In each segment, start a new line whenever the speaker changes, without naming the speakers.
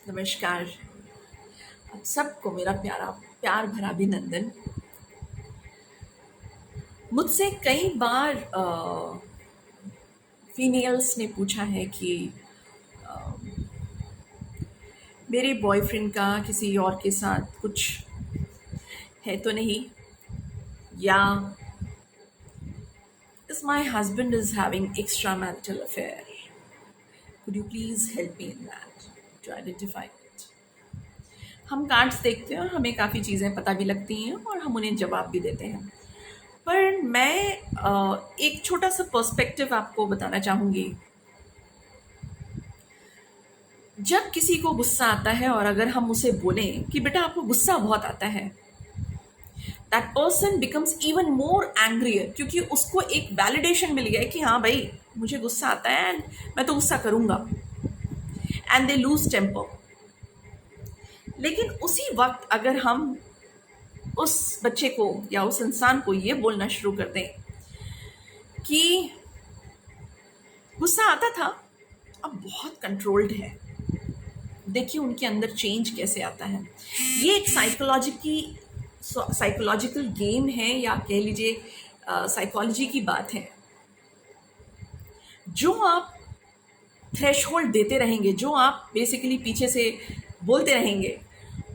नमस्कार। आप सबको मेरा प्यारा प्यार भरा अभिनंदन। मुझसे कई बार फीमेल्स ने पूछा है कि मेरे बॉयफ्रेंड का किसी और के साथ कुछ है तो नहीं, या is my husband is having extra marital affair, could you please help me in that to identify it. हम कार्ड्स देखते हैं और हमें काफ़ी चीज़ें पता भी लगती हैं और हम उन्हें जवाब भी देते हैं। पर मैं एक छोटा सा पर्सपेक्टिव आपको बताना चाहूँगी। जब किसी को गुस्सा आता है और अगर हम उसे बोलें कि बेटा आपको गुस्सा बहुत आता है, that person becomes even more angrier, क्योंकि उसको एक वैलिडेशन मिल गया है कि हाँ भाई मुझे गुस्सा आता है एंड मैं तो गुस्सा करूँगा, एंड दे लूज टेम्पर। लेकिन उसी वक्त अगर हम उस बच्चे को या उस इंसान को ये बोलना शुरू कर दें कि गुस्सा आता था, अब बहुत कंट्रोल्ड है, देखिए उनके अंदर चेंज कैसे आता है। ये एक साइकोलॉजिकल गेम है, या कह लीजिए साइकोलॉजी की बात है। जो आप थ्रेशहोल्ड देते रहेंगे, जो आप बेसिकली पीछे से बोलते रहेंगे,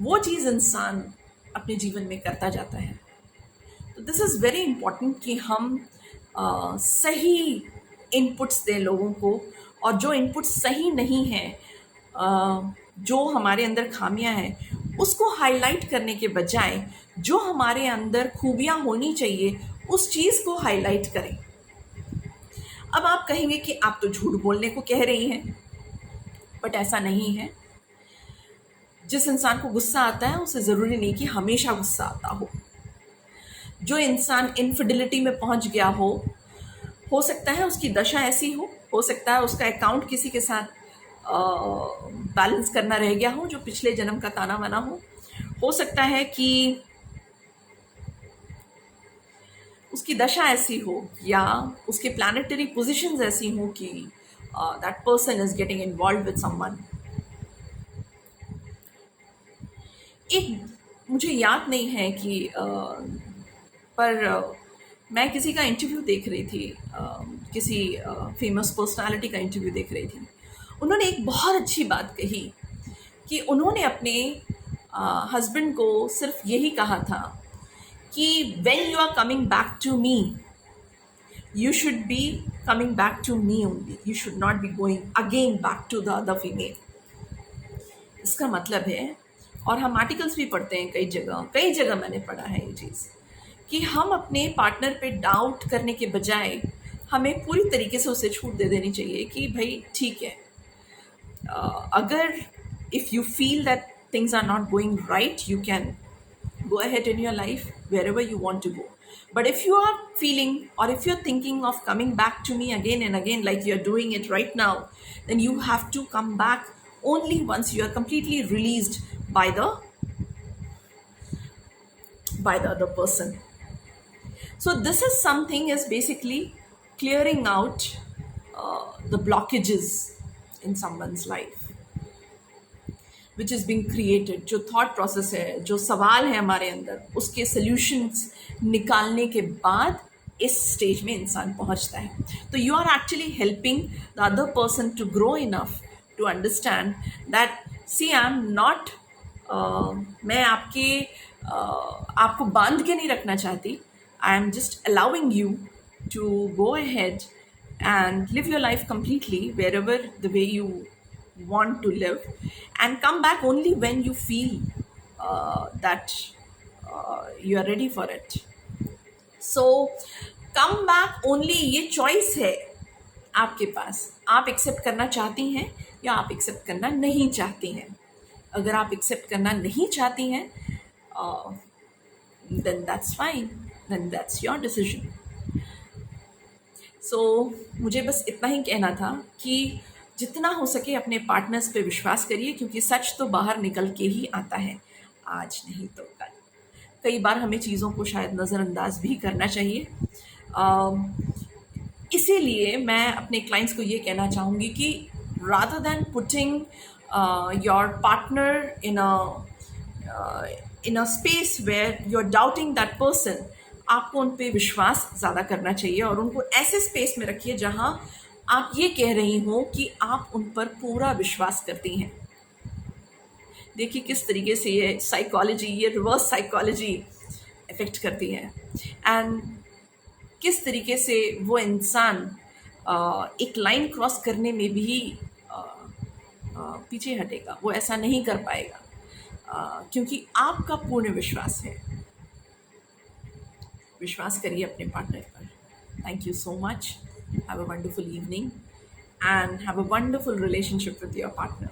वो चीज़ इंसान अपने जीवन में करता जाता है। तो दिस इज़ वेरी इम्पॉर्टेंट कि हम सही इनपुट्स दें लोगों को, और जो इनपुट सही नहीं है, जो हमारे अंदर खामियां हैं उसको हाईलाइट करने के बजाय जो हमारे अंदर खूबियां होनी चाहिए उस चीज़ को हाईलाइट करें। अब आप कहेंगे कि आप तो झूठ बोलने को कह रही हैं, बट ऐसा नहीं है। जिस इंसान को गुस्सा आता है उसे ज़रूरी नहीं कि हमेशा गुस्सा आता हो। जो इंसान इनफिडिलिटी में पहुंच गया हो सकता है उसकी दशा ऐसी हो सकता है उसका अकाउंट किसी के साथ बैलेंस करना रह गया हो जो पिछले जन्म का ताना बाना हो सकता है कि उसकी दशा ऐसी हो या उसके प्लानिटरी पोजीशंस ऐसी हो कि that person is getting involve with someone. एक मुझे याद नहीं है कि पर मैं किसी का इंटरव्यू देख रही थी, किसी फेमस पर्सनालिटी का इंटरव्यू देख रही थी। उन्होंने एक बहुत अच्छी बात कही कि उन्होंने अपने हस्बैंड को सिर्फ यही कहा था कि when you are coming back to me, you should be coming back to me only, you should not be going again back to the other female. इसका मतलब है, और हम आर्टिकल्स भी पढ़ते हैं कई जगह मैंने पढ़ा है ये चीज़, कि हम अपने पार्टनर पे डाउट करने के बजाय हमें पूरी तरीके से उसे छूट दे देनी चाहिए कि भाई ठीक है, अगर if you feel that things are not going right, you can go ahead in your life wherever you want to go. But if you are feeling, or if you're thinking of coming back to me again and again like you're doing it right now, then you have to come back only once you are completely released by the other person. So this is something is basically clearing out the blockages in someone's life which is being created। जो thought process है, जो सवाल है हमारे अंदर, उसके solutions निकालने के बाद इस स्टेज में इंसान पहुंचता है। तो you are actually helping the other person to grow enough to understand that see I am not, मैं आपको बांध के नहीं रखना चाहती। I am just allowing you to go ahead and live your life completely wherever the way you want to live, and come back only when you feel that you are ready for it. So come back only, ये choice है आपके पास, आप accept करना चाहती हैं या आप accept करना नहीं चाहती हैं। अगर आप एक्सेप्ट करना नहीं चाहती हैं then that's fine, then that's your decision. सो मुझे बस इतना ही कहना था कि जितना हो सके अपने पार्टनर्स पे विश्वास करिए, क्योंकि सच तो बाहर निकल के ही आता है, आज नहीं तो कल। कई बार हमें चीज़ों को शायद नज़रअंदाज भी करना चाहिए। इसीलिए मैं अपने क्लाइंट्स को ये कहना चाहूँगी कि rather than putting your partner in a space where you're doubting that person, आपको उन पे विश्वास ज़्यादा करना चाहिए और उनको ऐसे स्पेस में रखिए जहां आप ये कह रही हो कि आप उन पर पूरा विश्वास करती हैं। देखिए किस तरीके से ये साइकोलॉजी, ये रिवर्स साइकोलॉजी इफेक्ट करती है, एंड किस तरीके से वो इंसान एक लाइन क्रॉस करने में भी पीछे हटेगा, वो ऐसा नहीं कर पाएगा क्योंकि आपका पूर्ण विश्वास है। विश्वास करिए अपने पार्टनर पर। Thank you so much. Have a wonderful evening and have a wonderful relationship with your partner.